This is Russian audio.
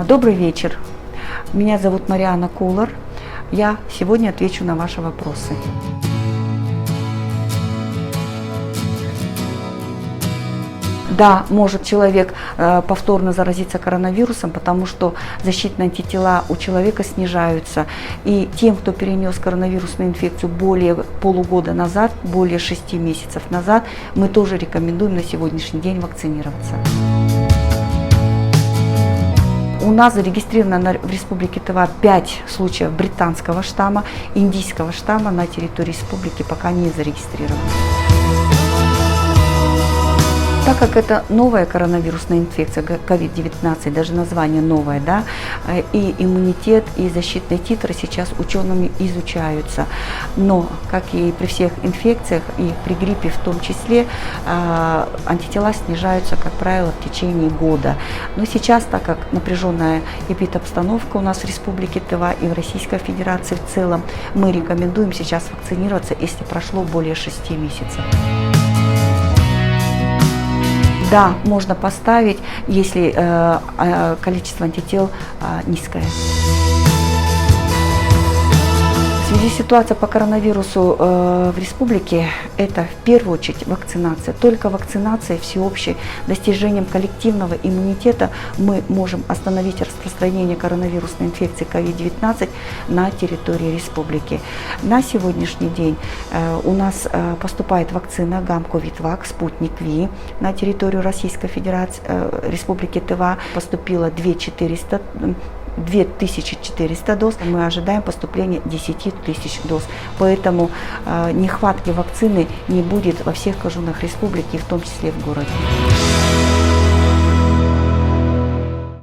Добрый вечер. Меня зовут Мариана Кулар. Я сегодня отвечу на ваши вопросы. Да, может человек повторно заразиться коронавирусом, потому что защитные антитела у человека снижаются. И тем, кто перенес коронавирусную инфекцию более полугода назад, более 6 месяцев назад, мы тоже рекомендуем на сегодняшний день вакцинироваться. У нас зарегистрировано в Республике Тыва 5 случаев британского штамма, индийского штамма на территории республики пока не зарегистрировано. Так как это новая коронавирусная инфекция, COVID-19, даже название новое, да, и иммунитет, и защитные титры сейчас учеными изучаются. Но, как и при всех инфекциях, и при гриппе в том числе, антитела снижаются, как правило, в течение года. Но сейчас, так как напряженная эпидобстановка у нас в Республике Тыва и в Российской Федерации в целом, мы рекомендуем сейчас вакцинироваться, если прошло более 6 месяцев. Да, можно поставить, если количество антител низкое. В связи с ситуацией по коронавирусу в республике, это в первую очередь вакцинация. Только вакцинацией всеобщей, достижением коллективного иммунитета мы можем остановить распространение коронавирусной инфекции COVID-19 на территории республики. На сегодняшний день у нас поступает вакцина Гамковид-Вак, Спутник Ви на территорию Российской Федерации, Республики Тыва. Поступило 2400 доз, мы ожидаем поступления 10 тысяч доз. Поэтому нехватки вакцины не будет во всех кожунах республики, в том числе в городе.